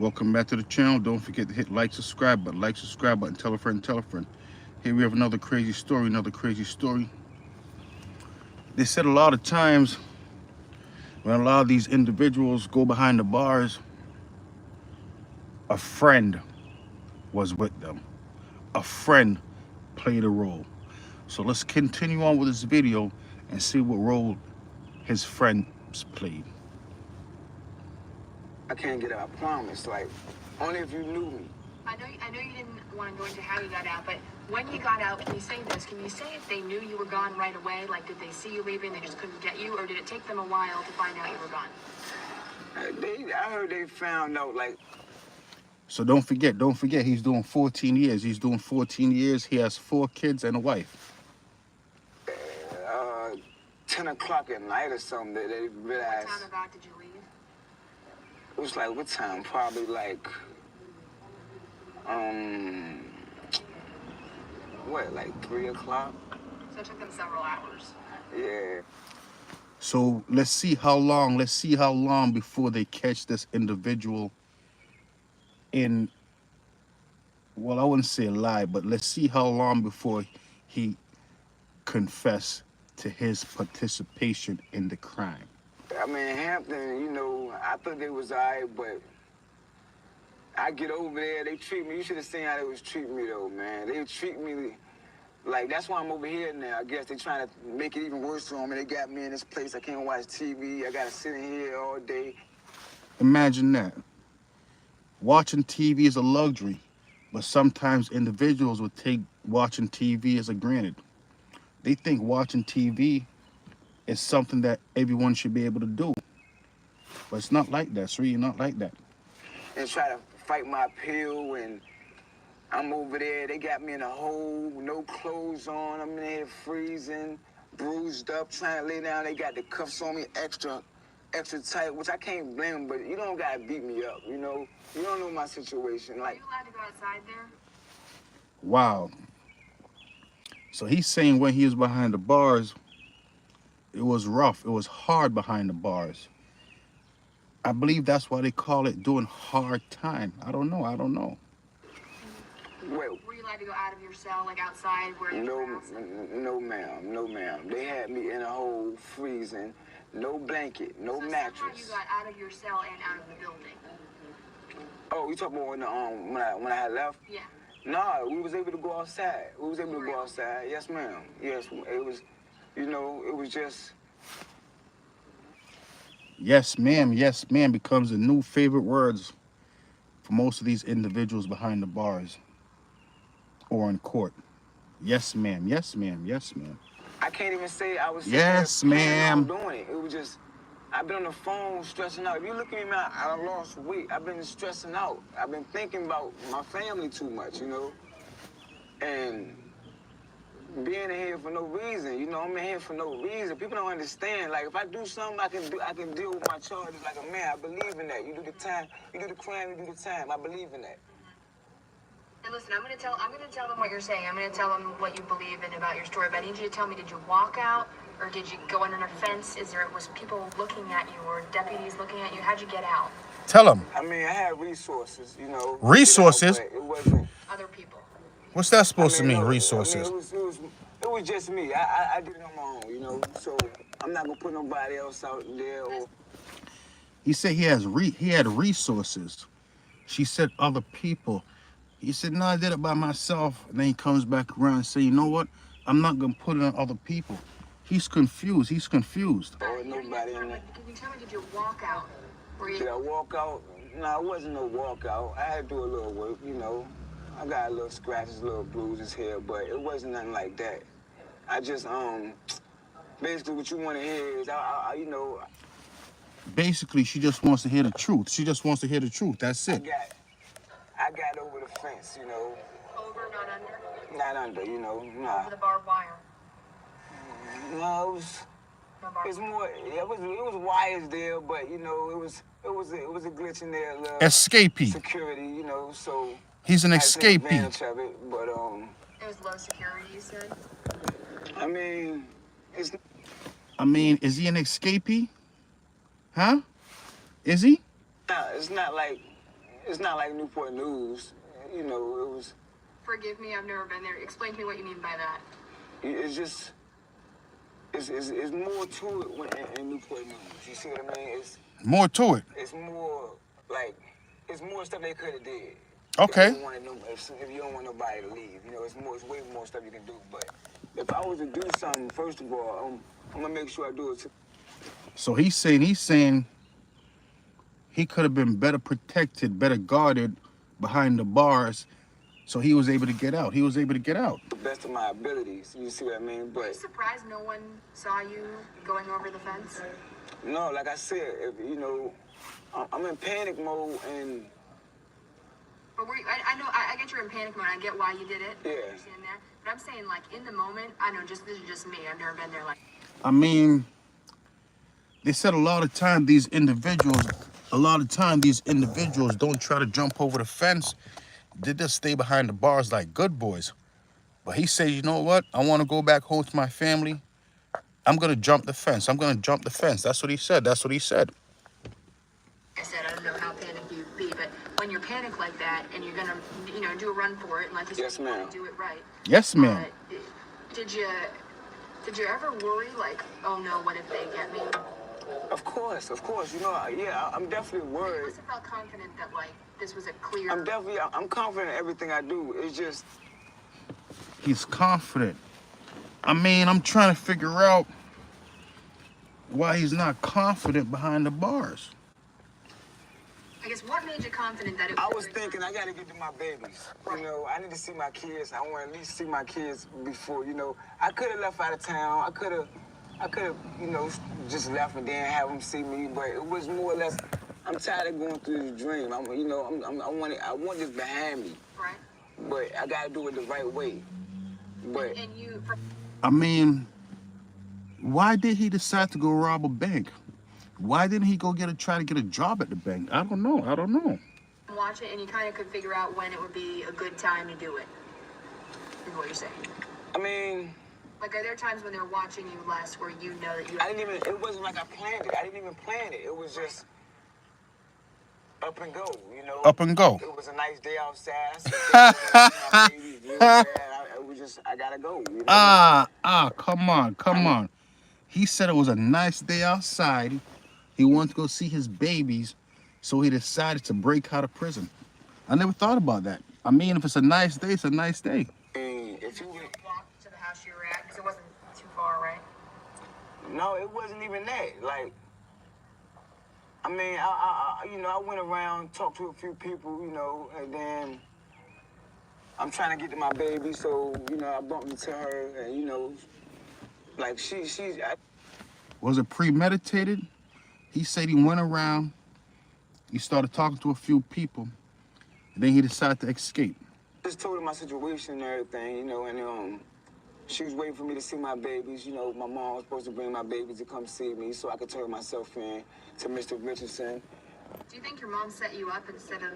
Welcome back to the channel. Don't forget to hit like, subscribe button, tell a friend, tell a friend. Here we have another crazy story, They said a lot of times when a lot of these individuals go behind the bars, a friend was with them. A friend played a role. So let's continue on with this video and see what role his friends played. I can't get out, I promise. Like, only if you knew me. I know you didn't want to go into how you got out, but when you got out, can you say this? Can you say if they knew you were gone right away? Like, did they see you leaving, they just couldn't get you? Or did it take them a while to find out you were gone? I heard they found out, like... So don't forget, he's doing 14 years. He's doing 14 years. He has 4 kids and a wife. 10 o'clock at night or something, they realized... What time about did you leave? It was like, what time? Probably like... like 3 o'clock? So it took them several hours. Yeah. So let's see how long before they catch this individual in, well, I wouldn't say a lie, but let's see how long before he confessed to his participation in the crime. I mean, Hampton, you know, I thought they was all right, but I get over there, they treat me, you should have seen how they was treating me though, man. They treat me like, that's why I'm over here now. I guess they trying to make it even worse for me. They got me in this place, I can't watch TV, I gotta sit in here all day. Imagine that. Watching TV is a luxury, but sometimes individuals would take watching TV as a granted. They think watching TV is something that everyone should be able to do. But it's not like that. It's really not like that. And try to fight my appeal, and I'm over there. They got me in a hole, no clothes on. I'm in there freezing, bruised up, trying to lay down. They got the cuffs on me extra tight, which I can't blame them, but you don't gotta beat me up, you know? You don't know my situation. Are Like, you allowed to go outside there? Wow. So he's saying when he was behind the bars, it was rough. It was hard behind the bars. I believe that's why they call it doing hard time. I don't know. well, Were you allowed to go out of your cell, like outside where you were outside? no, ma'am. They had me in a hole, freezing, no blanket, no So somehow mattress. you got out of your cell and out of the building. Oh, you talking about when I had left? Yeah. No, we was able to go outside. Yes, ma'am. Yes, it was, you know, it was just... Yes, ma'am, becomes the new favorite words for most of these individuals behind the bars or in court. Yes, ma'am. I can't even say I was... Yes, ma'am. doing it. It was just... I've been on the phone stressing out. If you look at me, man, I lost weight. I've been stressing out. I've been thinking about my family too much, you know? And being in here for no reason, you know, I'm in here for no reason. People don't understand. Like, if I do something, I can deal with my charges like a man. I believe in that. You do the time, you do the crime, you do the time. I believe in that. And listen, I'm gonna tell them what you're saying. I'm gonna tell them what you believe in about your story. But I need you to tell me: did you walk out, or did you go under a fence? Was people looking at you, or deputies looking at you? How'd you get out? Tell them. I mean, I had resources, you know. Resources? You know, but it wasn't... Other people. What's that supposed to mean, no, resources? I mean, it was just me. I did it on my own, you know. So I'm not gonna put nobody else out there. Or... He said he had resources. She said other people. He said, no, I did it by myself. And then he comes back around and say, you know what? I'm not going to put it on other people. He's confused. Or nobody in there. Can you tell me, did you walk out? Did I walk out? No, it wasn't no walkout. I had to do a little work, you know. I got a little scratches, little bruises here, but it wasn't nothing like that. I just, basically what you want to hear is, you know. Basically, she just wants to hear the truth. That's it. I got over the fence, you know. Over, not under? Not under, you know, nah. Over the barbed wire? No, it was wires there, but you know, it was a glitch in there. Escapee. Security, you know, so he's an I took escapee. advantage of it, but It was low security, you said? I mean, is he an escapee? Huh? Is he? it's not like it's not like Newport News. You know, it was. Forgive me, I've never been there. Explain to me what you mean by that. It's just. It's more to it when in Newport News. You see what I mean? More to it. It's more like it's more stuff they could have did. Okay. If you don't want nobody to leave, you know, it's way more stuff you can do. But if I was to do something, first of all, I'm gonna make sure I do it. So he's saying he could have been better protected, better guarded behind the bars, so he was able to get out. He was able to get out. The best of my abilities. You see what I mean? Are you But surprised no one saw you going over the fence? no, like I said, if, you know, I'm in panic mode and. But I know, I get you're in panic mode. I get why you did it. Yeah. I understand that. But I'm saying, like, in the moment, I know, this is just me. I've never been there. Like, I mean, they said a lot of time these individuals don't try to jump over the fence. They just stay behind the bars like good boys. But he says, you know what? I want to go back home to my family. I'm going to jump the fence. That's what he said. I said, I don't know how panicked you'd be, but when you're panicked like that and you're gonna, you know, do a run for it, and like you said, Yes, you want ma'am. to do it right. Yes, ma'am. Did you ever worry like, oh no, what if they get me? Of course. You know, yeah, I'm definitely You worried. must have felt confident that like this was a clear. I'm confident in everything I do. It's just. He's confident. I mean, I'm trying to figure out why he's not confident behind the bars. I guess what made you confident that it I was? was thinking I gotta get to my babies. You know, I need to see my kids. I want to at least see my kids before, you know. I could have left out of town. I could have, you know, just left and then have them see me. But it was more or less, I'm tired of going through this dream. I want this behind me. Right. But I gotta do it the right way. But And you. I mean, why did he decide to go rob a bank? Why didn't he go try to get a job at the bank? I don't know. Watch it, and you kind of could figure out when it would be a good time to do it. Is what you're saying. I mean, Like, are there times when they're watching you less where you know that you? it wasn't like I planned it. I didn't even plan it. It was just up and go, you know. Up and go. It was a nice day outside. It was just, I gotta go. You know? Come on. He said it was a nice day outside. He wanted to go see his babies, so he decided to break out of prison. I never thought about that. I mean, if it's a nice day, it's a nice day. And if you Walk to the house you were at because it wasn't too far, right? no, it wasn't even that. Like, I mean, I went around, talked to a few people, you know, and then I'm trying to get to my baby, so, you know, I bumped into her, and, you know, like, Was it premeditated? He said he went around, he started talking to a few people, and then he decided to escape. just told her my situation and everything, you know, and she was waiting for me to see my babies. You know, my mom was supposed to bring my babies to come see me so I could turn myself in to Mr. Richardson. Do you think your mom set you up instead of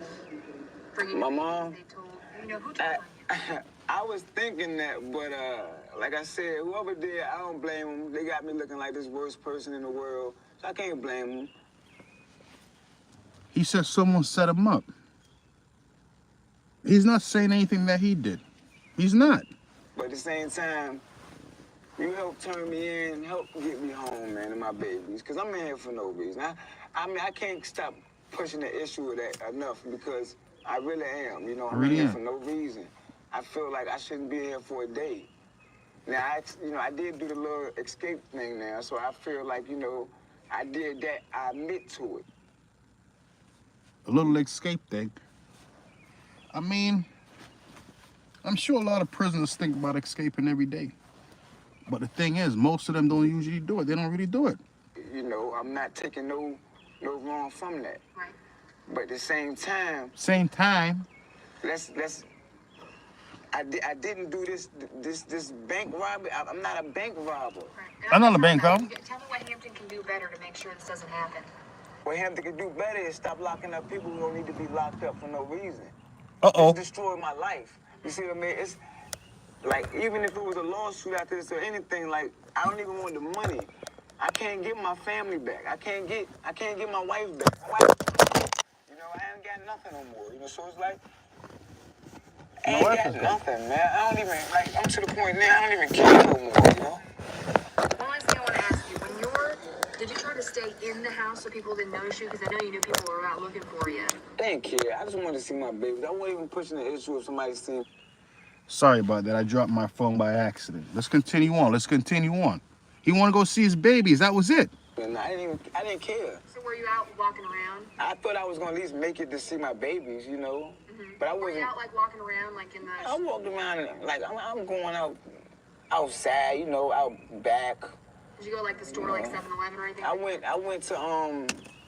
bringing My you? mom? They told you know who told you? I was thinking that, but like I said, whoever did, I don't blame them. They got me looking like this worst person in the world, so I can't blame them. He said someone set him up. He's not saying anything that he did. He's not. But at the same time, you helped turn me in, help get me home, man, and my babies, because I'm in here for no reason. I mean, I can't stop pushing the issue of that enough because I really am. You know, I'm in here for no reason. I feel like I shouldn't be here for a day. Now, I did do the little escape thing now, so I feel like, you know, I did that. I admit to it. A little escape thing. I mean, I'm sure a lot of prisoners think about escaping every day. But the thing is, most of them don't usually do it. They don't really do it. You know, I'm not taking no wrong from that. Right. But at the same time, I didn't do this bank robbery. I'm not a bank robber. Right. I'm not a bank robber. Tell me what Hampton can do better to make sure this doesn't happen. What Hampton can do better is stop locking up people who don't need to be locked up for no reason. Uh-oh. It's destroyed my life. You see what I mean? It's like, even if it was a lawsuit after this or anything, like, I don't even want the money. I can't get my family back. I can't get my wife back. My wife, you know know, I ain't got nothing no more. You know, so it's like, I Your ain't wife got is gone. nothing, man. I don't even, like, I'm to the point now, I don't even care no more, you know? One last thing I want to ask you. Did you try to stay in the house so people didn't notice you? Because I know you knew people were out looking for you. They didn't care. I just wanted to see my babies. I wasn't even pushing the issue of somebody seeing. Sorry about that. I dropped my phone by accident. Let's continue on. Let's continue on. He want to go see his babies. That was it. And I didn't care. So were you out walking around? I thought I was gonna at least make it to see my babies, you know. But I Were you wasn't. out like walking around like in I the? walked around and, like I'm going outside, you know, out back. Did you go like the store like 7-Eleven or anything? I went to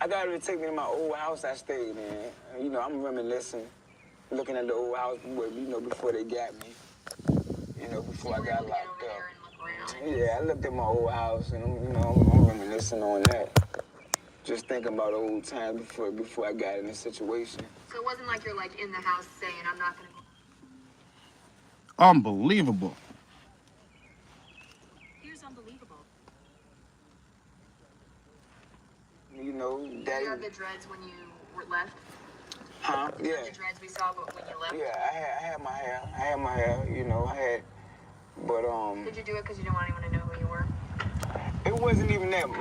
I got her to take me to my old house I stayed in. And, you know, I'm reminiscing, looking at the old house, you know, before they got me. You know, before I got locked up. Yeah, I looked at my old house and I'm reminiscing on that. Just thinking about old times before I got in this situation. So it wasn't like you're like in the house saying, I'm not gonna. Unbelievable. Here's unbelievable. You know, Did Daddy. you have the dreads when you were left? Huh? Did you Yeah. have the dreads we saw when you left? Yeah, I had my hair. I had my hair. You know, but Did you do it because you didn't want anyone to know who you were? it wasn't even that. My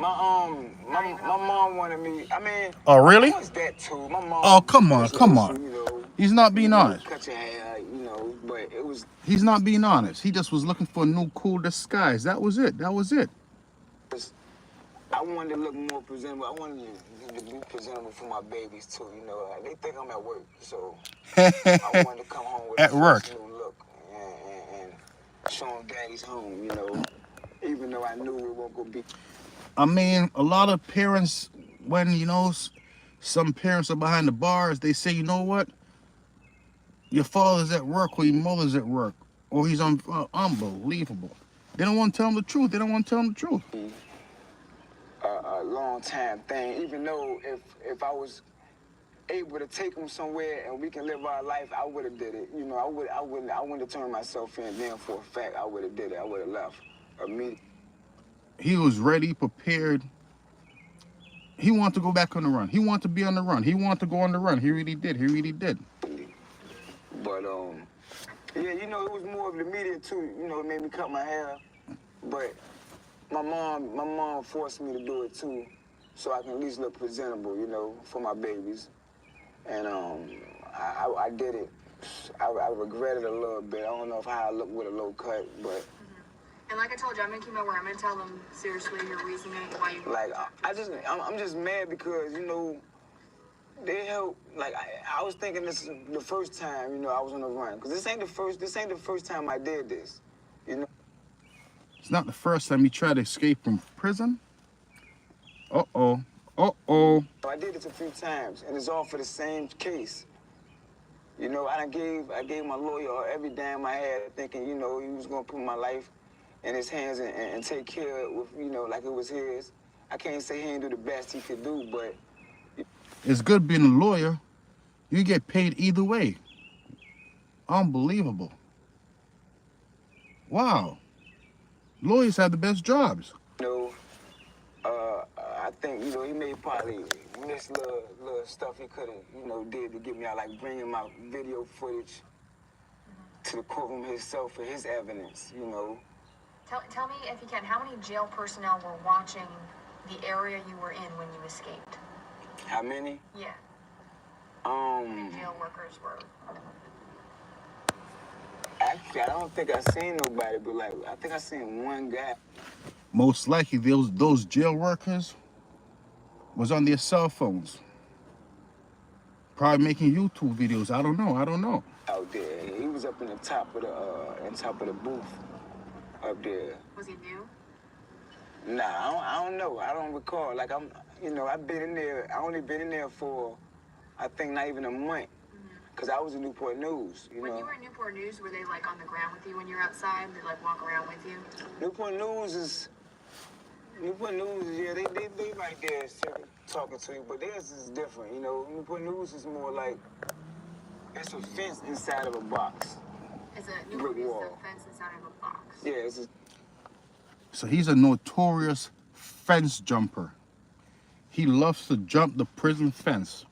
mom wanted me. I mean. Oh, really? It was that too. My mom. Oh, come on, was come also, on. You know, He's not being honest. cut your hair, you know, but it was. He's not being honest. He just was looking for a new cool disguise. That was it. That was it. I wanted to look more presentable. I wanted to be presentable for my babies too. You know, they think I'm at work, so I wanted to come home with At a work. fresh new look and show them daddy's home. You know, even though I knew it wasn't gonna be. I mean, a lot of parents, when, you know, some parents are behind the bars, they say, you know what? Your father's at work or your mother's at work. Or he's unbelievable. They don't want to tell them the truth. They don't want to tell them the truth. A long time thing. Even though if I was able to take them somewhere and we can live our life, I would have did it. You know, I wouldn't have turned myself in. Then for a fact, I would have did it. I would have left immediately. He was ready, prepared. He wanted to go back on the run. He wanted to be on the run. He wanted to go on the run. He really did. He really did. But yeah, you know, it was more of the media too. You know, it made me cut my hair. But my mom forced me to do it too, so I can at least look presentable, you know, for my babies. And I did it. I regret it a little bit. I don't know how I look with a low cut, but. And like I told you, I'm gonna keep my word. I'm gonna tell them seriously your reasoning why you. Like I'm just mad because, you know, they help. Like I was thinking this is the first time, you know, I was on the run, because this ain't the first time I did this, you know. It's not the first time he tried to escape from prison. Uh-oh. Uh-oh. I did this a few times, and it's all for the same case. You know, I gave my lawyer every dime I had, thinking, you know, he was gonna put my life in his hands and take care of it with, you know, like it was his. I can't say he didn't do the best he could do, but It's good being a lawyer. You get paid either way. Unbelievable. Wow. Lawyers have the best jobs. you know, I think, you know, he may probably miss little stuff he could have, you know, did to get me out, like bringing my video footage to the courtroom himself for his evidence, you know. Tell me if you can. How many jail personnel were watching the area you were in when you escaped? How many? Yeah. How many jail workers were? Actually, I don't think I seen nobody, but like, I think I seen one guy. Most likely those jail workers was on their cell phones. Probably making YouTube videos. I don't know. Out there. He was up in the top of the booth up there. Was he new? Nah, I don't know. I don't recall. Like I've been in there. I only been in there for, I think, not even a month. Cause I was in Newport News, you know. When you were in Newport News, were they like on the ground with you when you're outside? They like walk around with you? Newport News, yeah, they right there sitting, talking to you, but theirs is different, you know. Newport News is more like, it's a fence inside of a box. Is a Newport Brick News wall. a fence inside of a box? Yeah, it's a, So he's a notorious fence jumper. He loves to jump the prison fence.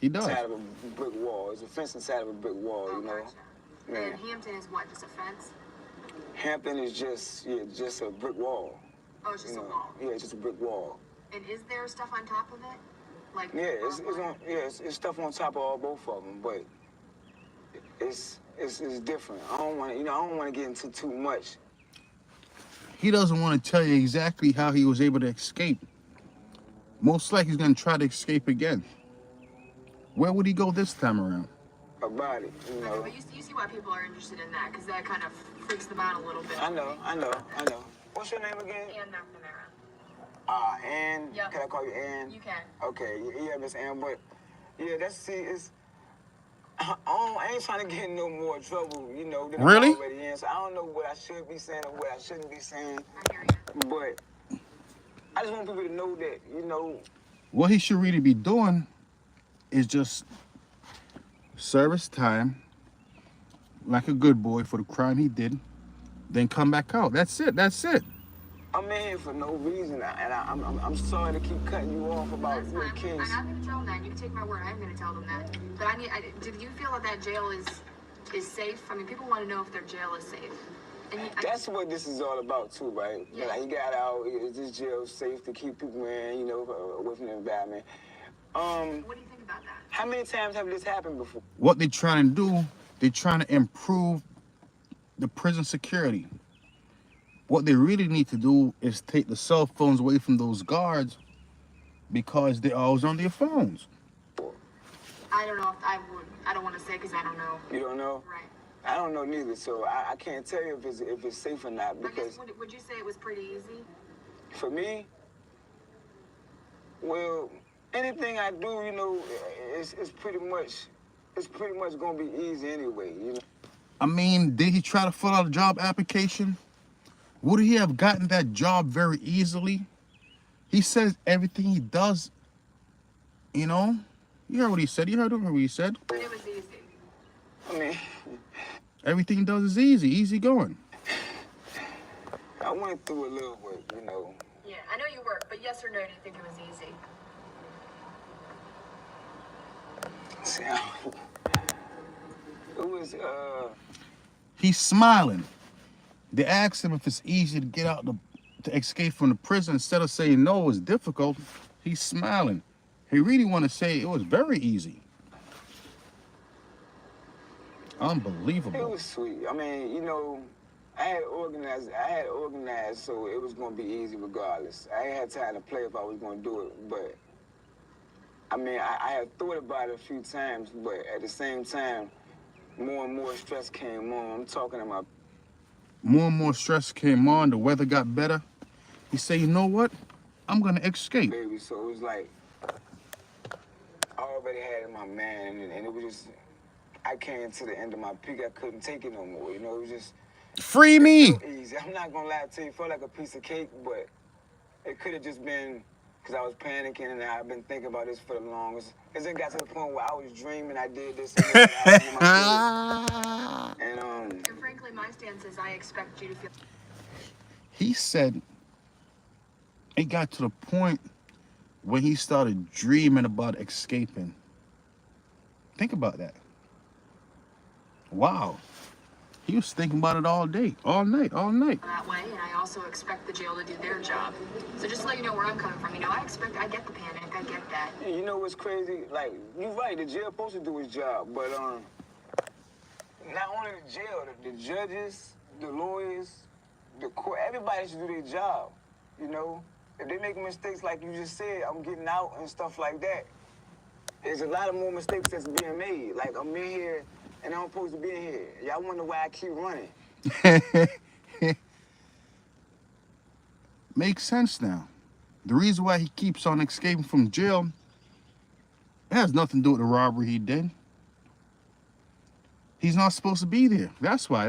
He does. inside of a brick wall. It's a fence inside of a brick wall, Oh, you know. gotcha. Yeah. And Hampton is what? Just a fence? Hampton is just a brick wall. Oh, it's just You a know? wall. Yeah, it's just a brick wall. And is there stuff on top of it? Like Yeah, it's barbed on. Yeah, it's stuff on top of both of them, but it's different. I don't want to, I don't want to get into too much. He doesn't want to tell you exactly how he was able to escape. Most likely he's going to try to escape again. Where would he go this time around? About it, you Okay, know. but you see why people are interested in that, because that kind of freaks them out a little bit. I know. What's your name again? Ann McNamara. Ann. Yep. Can I call you Ann? You can. Okay, yeah, Miss Ann, but yeah, it's. I ain't trying to get in no more trouble, you know. Than Really? I'm already in, so I don't know what I should be saying or what I shouldn't be saying, I hear you. but I just want people to know that, you know. What he should really be doing is just service time like a good boy for the crime he did, then come back out. That's it. I'm in here for no reason, and I'm sorry to keep cutting you off about That's your fine. kids. I'm not going to tell them that. You can take my word. I'm going to tell them that. But do you feel that jail is safe? I mean, people want to know if their jail is safe. And That's what this is all about too, right? Yeah. Like, he got out. Is this jail safe to keep people in, you know, away from the environment? what do you think about that? How many times have this happened before? What they're trying to do, they're trying to improve the prison security. What they really need to do is take the cell phones away from those guards because they're always on their phones. I don't know if I would. I don't want to say because I don't know. You don't know? Right. I don't know neither, so I can't tell you if it's safe or not. I guess, Because would you say it was pretty easy? for me, well, anything I do, you know, it's pretty much gonna be easy anyway. You know. I mean, did he try to fill out a job application? Would he have gotten that job very easily? He says everything he does, you know? You heard what he said. You heard what he said. But it was easy. I mean, Everything he does is easy going. I went through a little bit, you know. Yeah, I know you work, but yes or no, do you think it was easy? See, it was He's smiling. They asked him if it's easy to get out to escape from the prison. Instead of saying no, it's difficult, he's smiling. He really want to say it was very easy. It Unbelievable. was sweet. I mean, you know, I had organized, so it was gonna be easy regardless. I ain't had time to play if I was gonna do it, but I mean, I had thought about it a few times, but at the same time, more and more stress came on. I'm talking about More and more stress came on. The weather got better. He said, you know what? I'm going to escape. baby, so it was like I already had it in my mind, and it was just I came to the end of my peak. I couldn't take it no more. You know, it was just Free me. easy. I'm not gonna lie to you. It felt like a piece of cake, but it could have just been because I was panicking and I've been thinking about this for the longest. Because it got to the point where I was dreaming I did this and this, and I was with my kids. And And frankly, my stance is I expect you to feel. He said it got to the point when he started dreaming about escaping. Think about that. Wow. He was thinking about it all day, all night. That way, and I also expect the jail to do their job. So just to let you know where I'm coming from, I get the panic, I get that. you know what's crazy? Like, you're right, the jail supposed to do his job, but not only the jail, the judges, the lawyers, the court, everybody should do their job, you know? If they make mistakes like you just said, I'm getting out and stuff like that, there's a lot of more mistakes that's being made. Like, I'm in here and I'm supposed to be in here. Y'all wonder why I keep running. Makes sense now. The reason why he keeps on escaping from jail, it has nothing to do with the robbery he did. He's not supposed to be there. That's why.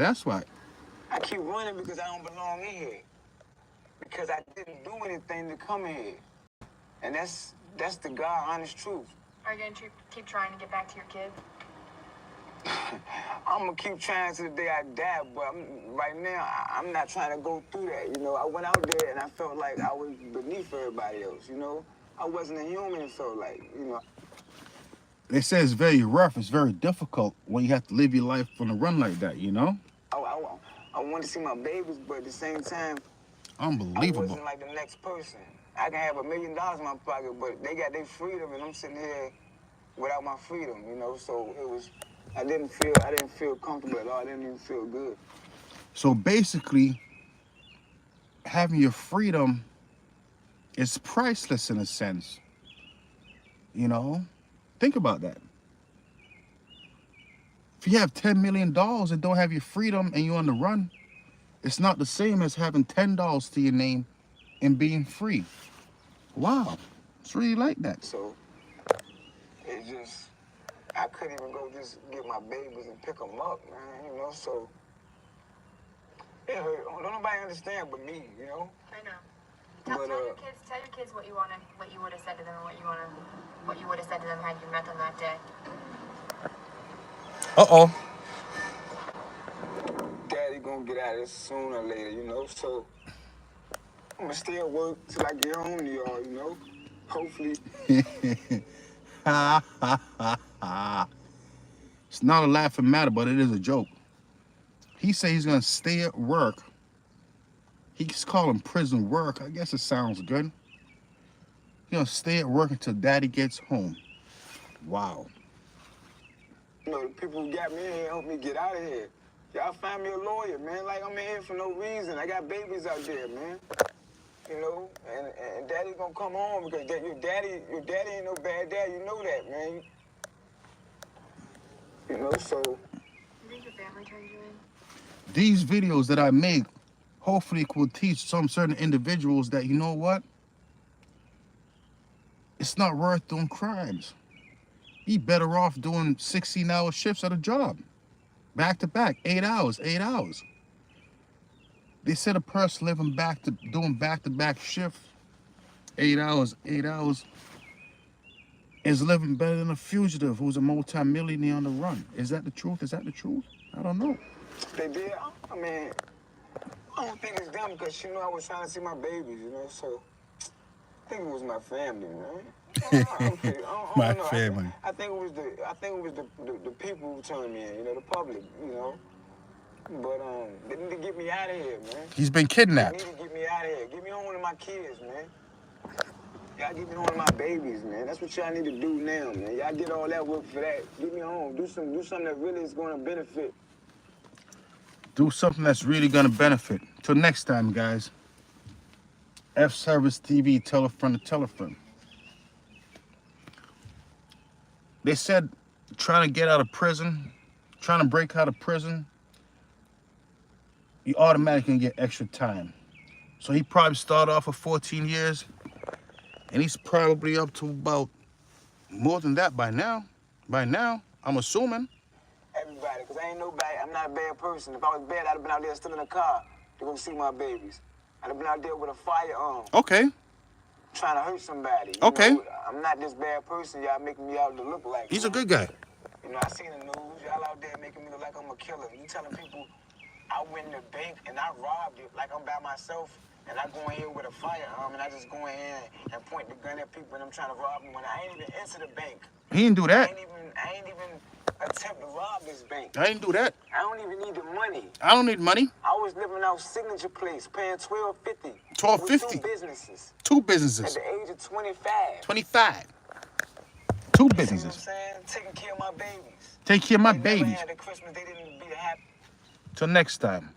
I keep running because I don't belong in here. Because I didn't do anything to come in here. And that's the God honest truth. Are you going to keep trying to get back to your kids? I'm gonna keep trying to the day I die, but right now I'm not trying to go through that. You know, I went out there and I felt like I was beneath everybody else. You know, I wasn't a human. It felt like, you know. They say it's very rough. It's very difficult when you have to live your life on a run like that, you know? I want to see my babies, but at the same time, I Unbelievable. wasn't like the next person. I can have $1 million in my pocket, but they got their freedom, and I'm sitting here without my freedom, you know. So it was, I didn't feel comfortable at all. I didn't even feel good. So basically, having your freedom is priceless in a sense. You know? Think about that. If you have $10 million and don't have your freedom and you're on the run, it's not the same as having $10 to your name and being free. Wow. It's really like that. So it just, I couldn't even go just get my babies and pick them up, man, you know. So it hurt. Don't nobody understand but me, you know. I know. Tell your kids what you would have said to them, and what you would have said to them had you met them that day. Uh-oh. Daddy gonna get out of this sooner or later, you know. So I'm gonna stay at work till I get home to y'all, you know. Hopefully. It's not a laughing matter, but it is a joke. He said he's gonna stay at work. He's calling prison work. I guess it sounds good. He's gonna stay at work until daddy gets home. Wow. You know, the people who got me in here helped me get out of here. Y'all find me a lawyer, man. Like, I'm in here for no reason. I got babies out there, man. You know, and daddy's gonna come home because your daddy ain't no bad dad. You know that, man. You know, so. You think your family turned you in? These videos that I make, hopefully will teach some certain individuals that, you know what? It's not worth doing crimes. He better off doing 16-hour shifts at a job. Back to back, 8 hours, 8 hours. They said a person doing back-to-back shift, 8 hours, 8 hours, is living better than a fugitive who's a multi-millionaire on the run. Is that the truth? Is that the truth? I don't know. They did. I mean, I don't think it's them because, you know, I was trying to see my babies, you know, so I think it was my family, man. My family. I think it was the people who turned me in, you know, the public, you know. But they need to get me out of here, man. He's been They kidnapped. need to get me out of here. Get me home to my kids, man. Y'all get me home to my babies, man. That's what y'all need to do now, man. Y'all did all that work for that. Get me home. Do something that really is going to benefit. Do something that's really going to benefit. Till next time, guys. F Service TV, tell a friend to tell a friend. They said trying to get out of prison, trying to break out of prison, you automatically get extra time. So he probably started off with 14 years, and he's probably up to about more than that by now. By now, I'm assuming. Everybody, because I ain't nobody. I'm not a bad person. If I was bad, I'd have been out there still in a car to go see my babies. I'd have been out there with a firearm. Okay. Trying to hurt somebody. Okay. You know, I'm not this bad person y'all making me out to look like. He's a good guy. You know, I seen the news. Y'all out there making me look like I'm a killer. You telling people I went in the bank and I robbed it like I'm by myself, and I go in here with a firearm and I just go in here and point the gun at people and I'm trying to rob them when I ain't even enter the bank. He didn't do that. I ain't even attempt to rob this bank. I didn't do that. I don't even need the money. I don't need money. I was living out Signature Place, paying $12.50. $12.50. With 2 businesses. 2 At businesses. the age of 25. 25. 2 You see what I'm businesses. saying? Taking care of my babies. Take care of my They never babies. had a Christmas, they didn't be happy. Till next time.